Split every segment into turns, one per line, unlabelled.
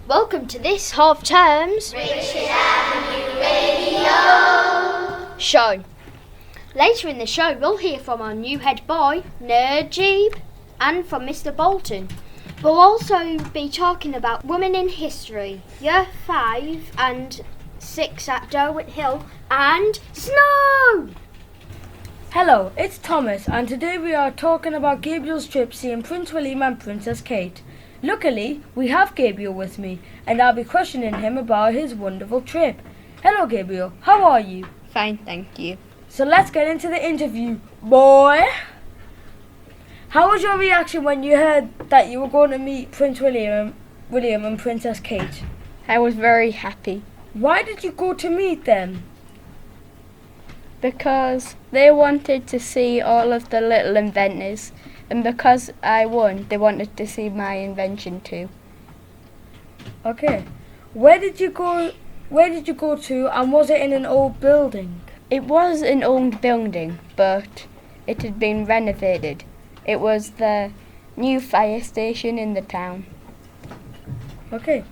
Welcome to this half-term's
Richard Avenue Radio
show. Later in the show, we'll hear from our new head boy, Najeeb, and from Mr Bolton. We'll also be talking about women in history, Year 5 and 6 at Derwent Hill, and snow!
Hello, it's Thomas, and today we are talking about Gabriel's trip seeing Prince William and Princess Kate. Luckily, we have Gabriel with me, and I'll be questioning him about his wonderful trip. Hello, Gabriel. How are you?
Fine, thank you.
So let's get into the interview, boy. How was your reaction when you heard that you were going to meet Prince William and Princess Kate?
I was very happy
Why did you go to meet them?
because they wanted to see all of the little inventors, and because I won, they wanted to see my invention too.
Okay. Where did you go to, and was it in an old building?
It was an old building, but it had been renovated. It was the new fire station in the town.
Okay.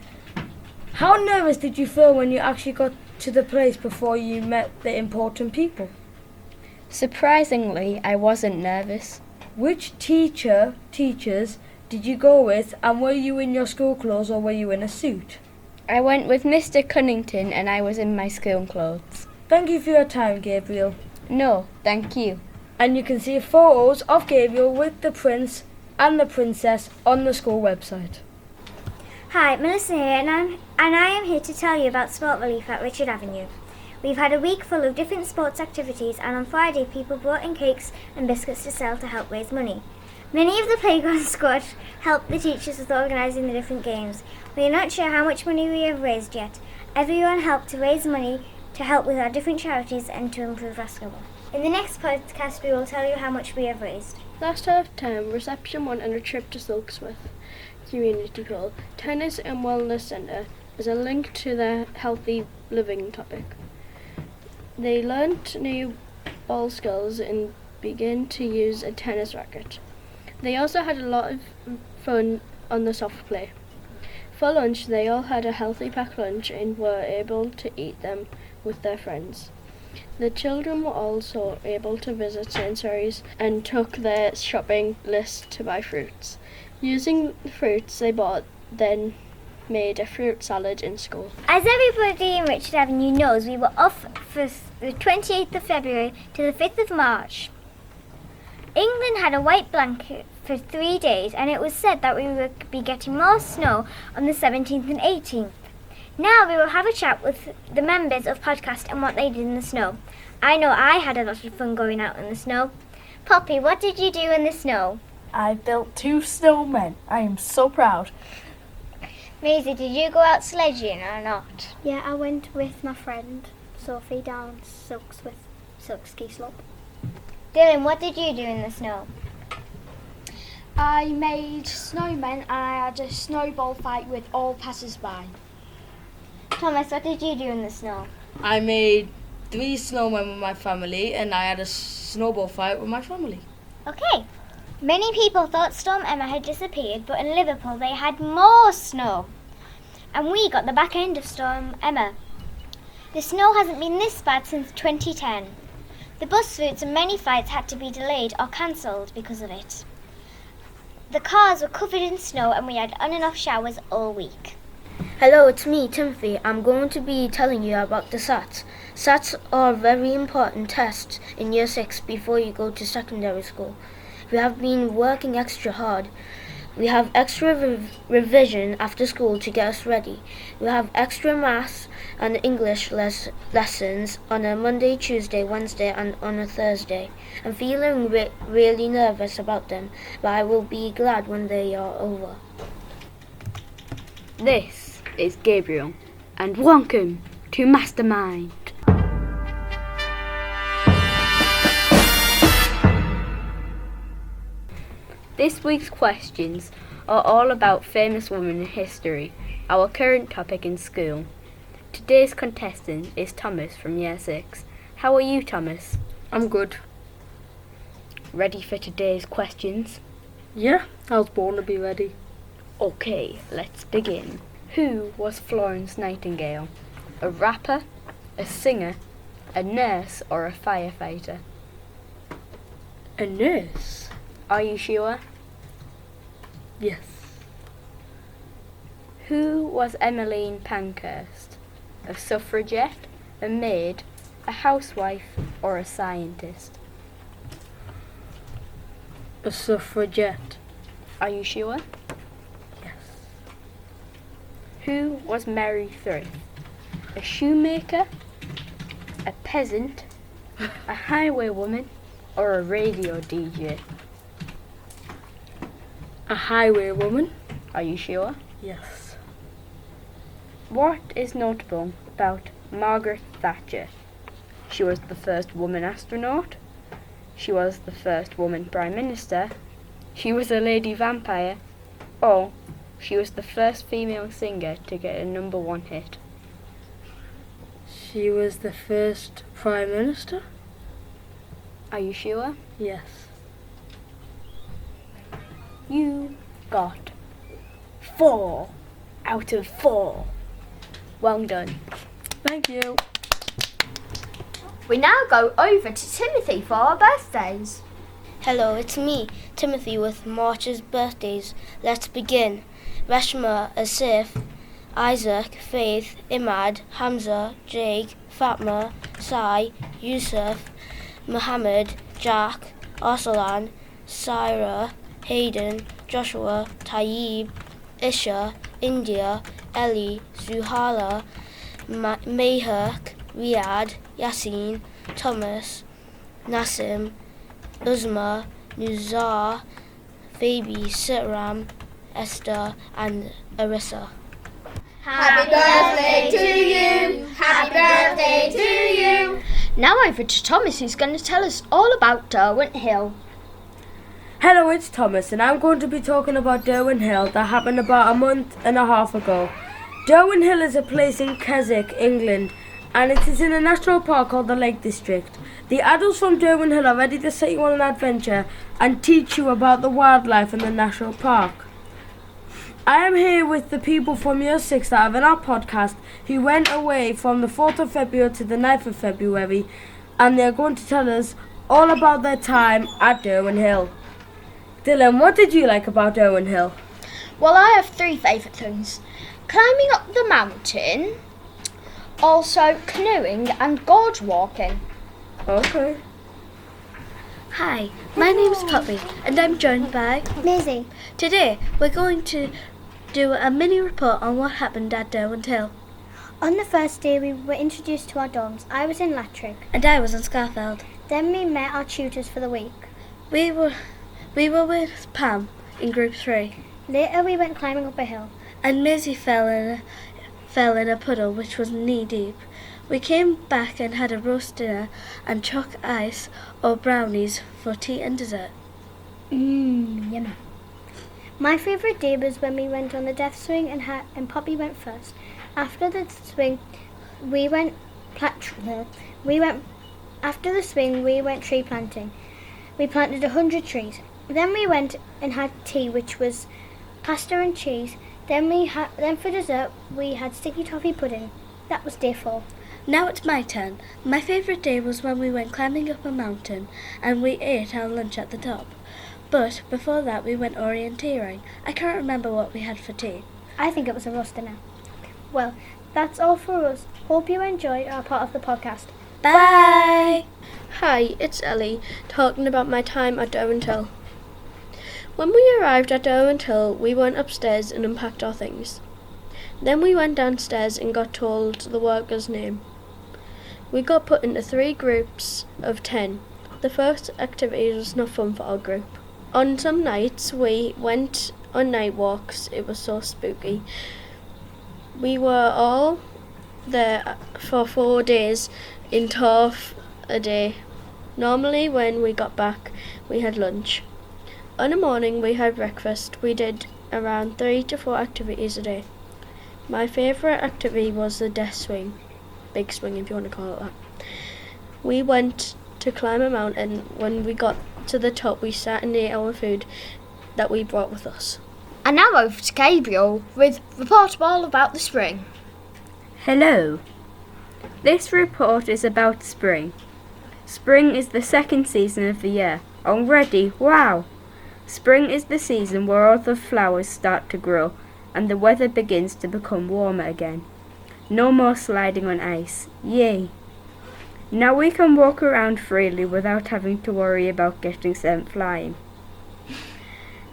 How nervous did you feel when you actually got to the place before you met the important people?
Surprisingly, I wasn't nervous.
Which teachers did you go with, and were you in your school clothes or were you in a suit?
I went with Mr Cunnington and I was in my school clothes.
Thank you for your time, Gabriel.
No, thank you.
And you can see photos of Gabriel with the prince and the princess on the school website.
Hi, Melissa here, and I am here to tell you about Sport Relief at Richard Avenue. We've had a week full of different sports activities, and on Friday people brought in cakes and biscuits to sell to help raise money. Many of the playground squad helped the teachers with organising the different games. We are not sure how much money we have raised yet. Everyone helped to raise money to help with our different charities and to improve basketball. In the next podcast we will tell you how much we have raised.
Last half term, reception went on a trip to Silksworth Community Hall. Tennis and Wellness Centre is a link to the healthy living topic. They learnt new ball skills and began to use a tennis racket. They also had a lot of fun on the soft play. For lunch, they all had a healthy packed lunch and were able to eat them with their friends. The children were also able to visit sensories and took their shopping list to buy fruits. Using the fruits they bought, then made a fruit salad in school.
As everybody in Richard Avenue knows, we were off for the 28th of February to the 5th of March. England had a white blanket for 3 days, and it was said that we would be getting more snow on the 17th and 18th. Now we will have a chat with the members of podcast and what they did in the snow. I know I had a lot of fun going out in the snow. Poppy, what did you do in the snow?
I built 2 snowmen. I am so proud.
Maisie, did you go out sledging or not?
Yeah, I went with my friend Sophie down Silk Ski Slope.
Dylan, what did you do in the snow?
I made snowmen and I had a snowball fight with all passers-by.
Thomas, what did you do in the snow?
I made 3 snowmen with my family, and I had a snowball fight with my family.
Okay. Many people thought Storm Emma had disappeared, but in Liverpool they had more snow. And we got the back end of Storm Emma. The snow hasn't been this bad since 2010. The bus routes and many flights had to be delayed or cancelled because of it. The cars were covered in snow and we had on and off showers all week.
Hello, it's me, Timothy. I'm going to be telling you about the SATs. SATs are very important tests in Year 6 before you go to secondary school. We have been working extra hard. We have extra revision after school to get us ready. We have extra maths and English lessons on a Monday, Tuesday, Wednesday and on a Thursday. I'm feeling really nervous about them, but I will be glad when they are over.
This is Gabriel, and welcome to Mastermind. This week's questions are all about famous women in history, our current topic in school. Today's contestant is Thomas from Year 6. How are you, Thomas?
I'm good.
Ready for today's questions?
Yeah, I was born to be ready.
Okay, let's begin. Who was Florence Nightingale? A rapper, a singer, a nurse, or a firefighter?
A nurse?
Are you sure?
Yes.
Who was Emmeline Pankhurst? A suffragette, a maid, a housewife, or a scientist?
A suffragette?
Are you sure?
Yes.
Who was Mary Thrift? A shoemaker, a peasant, a highwaywoman, or a radio DJ?
A highwaywoman?
Are you sure?
Yes.
What is notable about Margaret Thatcher? She was the first woman astronaut. She was the first woman Prime Minister. She was a lady vampire. Or she was the first female singer to get a #1 hit.
She was the first Prime Minister?
Are you sure?
Yes.
You got 4 out of 4. Well done.
Thank you.
We now go over to Timothy for our birthdays.
Hello, it's me, Timothy, with March's birthdays. Let's begin. Reshma, Asif, Isaac, Faith, Imad, Hamza, Jake, Fatma, Sai, Yusuf, Muhammad, Jack, Arsalan, Syra, Hayden, Joshua, Tayyib, Isha, India, Ellie, Zuhala, Mayhak, Riyad, Yasin, Thomas, Nasim, Uzma, Nuzar, Phoebe, Sitram, Esther, and Arissa.
Happy birthday to you! Happy birthday to you! Now over to Thomas, who's going to tell us all about Derwent Hill.
Hello, it's Thomas, and I'm going to be talking about Derwent Hill that happened about a month and a half ago. Derwent Hill is a place in Keswick, England, and it is in a national park called the Lake District. The adults from Derwent Hill are ready to set you on an adventure and teach you about the wildlife in the national park. I am here with the people from Year 6 that have in our podcast who went away from the 4th of February to the 9th of February, and they are going to tell us all about their time at Derwent Hill. Dylan, what did you like about Derwent Hill?
Well, I have 3 favourite things. Climbing up the mountain, also canoeing and gorge walking.
Okay.
Hi, my name's Poppy, and I'm joined by
Maisie.
Today we're going to do a mini report on what happened at Derwent Hill.
On the first day we were introduced to our dorms. I was in Latrick.
And I was in Scarfeld.
Then we met our tutors for the week.
We were with Pam in group 3.
Later we went climbing up a hill.
And Maisie fell in a puddle which was knee deep. We came back and had a roast dinner and chalk ice or brownies for tea and dessert.
Yummy. My favourite day was when we went on the death swing and Poppy went first. After the swing, we went tree planting. We planted 100 trees. Then we went and had tea, which was pasta and cheese. Then for dessert we had sticky toffee pudding. That was day 4.
Now it's my turn. My favourite day was when we went climbing up a mountain and we ate our lunch at the top. But before that we went orienteering. I can't remember what we had for tea.
I think it was a roast dinner. Well, that's all for us. Hope you enjoy our part of the podcast.
Bye!
Hi, it's Ellie, talking about my time at Derwent Hill. When we arrived at Derwent Hill, we went upstairs and unpacked our things. Then we went downstairs and got told the worker's name. We got put into 3 groups of 10. The first activity was not fun for our group. On some nights we went on night walks. It was so spooky. We were all there for 4 days in half a day. Normally when we got back we had lunch. On the morning we had breakfast. We did around 3 to 4 activities a day. My favourite activity was the death swing. Big swing if you want to call it that. We went to climb a mountain. When we got to the top we sat and ate our food that we brought with us.
And now over to Gabriel with Report All About the Spring.
Hello. This report is about spring. Spring is the second season of the year. Already, wow! Spring is the season where all the flowers start to grow and the weather begins to become warmer again. No more sliding on ice. Yay! Now we can walk around freely without having to worry about getting sent flying.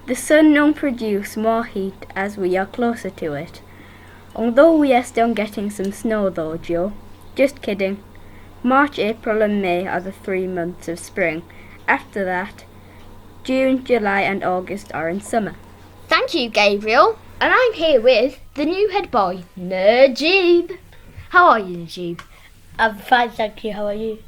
The sun will produce more heat as we are closer to it. Although we are still getting some snow though, Joe. Just kidding. March, April and May are the 3 months of spring. After that, June, July and August are in summer.
Thank you, Gabriel. And I'm here with the new head boy, Najeeb. How are you, Najeeb?
I'm fine, thank you. How are you?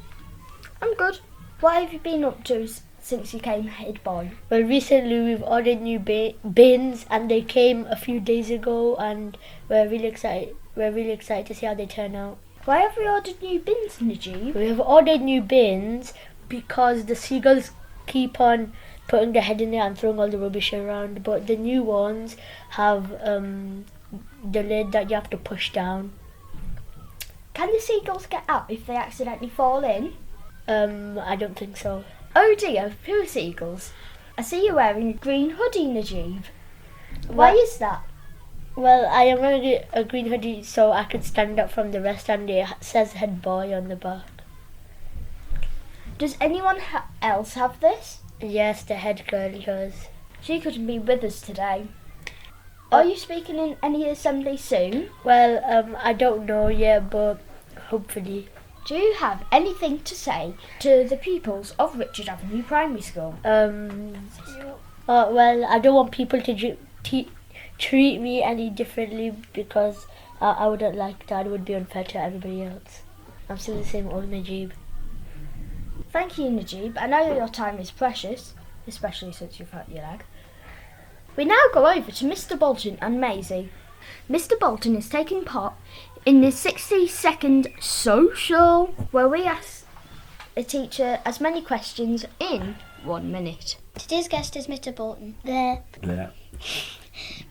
I'm good. What have you been up to since you came head boy?
Well, recently we've ordered new bins, and they came a few days ago, and we're really excited. We're really excited to see how they turn out.
Why have we ordered new bins, Najeeb?
We have ordered new bins because the seagulls keep on putting their head in there and throwing all the rubbish around, but the new ones have the lid that you have to push down.
Can the seagulls get out if they accidentally fall in?
I don't think so.
Oh dear, poor seagulls. I see you're wearing a green hoodie, Najeeb. Why is that?
Well, I am wearing a green hoodie so I can stand up from the rest, and it says head boy on the back.
Does anyone else have this?
Yes, the head girl does.
She couldn't be with us today. Are you speaking in any assembly soon?
Well, I don't know yet, but hopefully.
Do you have anything to say to the pupils of Richard Avenue Primary School?
Well, I don't want people to treat me any differently, because I wouldn't like that. It would be unfair to everybody else. I'm still the same old Najeeb.
Thank you, Najeeb. I know your time is precious, especially since you've hurt your leg. We now go over to Mr Bolton and Maisie. Mr Bolton is taking part in the 60-second social, where we ask a teacher as many questions in 1 minute.
Today's guest is Mr Bolton.
Yeah.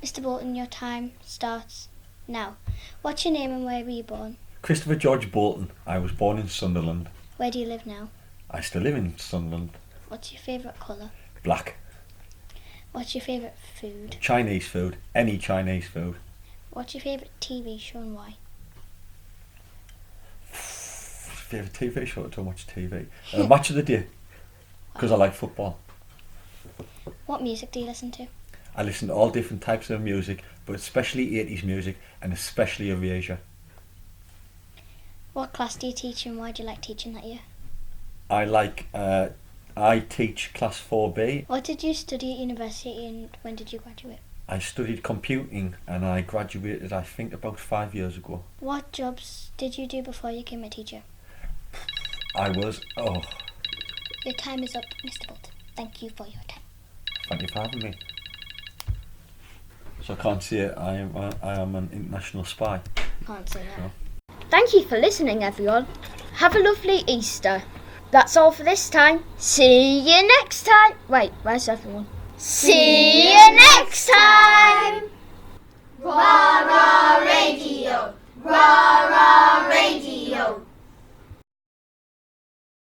Mr Bolton, your time starts now. What's your name and where were you born?
Christopher George Bolton. I was born in Sunderland.
Where do you live now?
I still live in Sunderland.
What's your favourite colour?
Black.
What's your favourite food?
Chinese food. Any Chinese food.
What's your favourite TV show and why?
Favourite TV show? I don't watch TV. Match of the Day. Because I like football.
What music do you listen to?
I listen to all different types of music, but especially 80s music and especially Erasure.
What class do you teach and why do you like teaching that year?
I teach class 4B.
What did you study at university and when did you graduate?
I studied computing and I graduated, I think, about 5 years ago.
What jobs did you do before you became a teacher? Your time is up, Mr Bolton. Thank you for your time.
Thank you for having me. So I can't say I am an international spy.
Can't say that.
No.
Thank you for listening, everyone. Have a lovely Easter. That's all for this time. See you next time. Wait, where's everyone? See you next time.
RAR Radio. RAR Radio.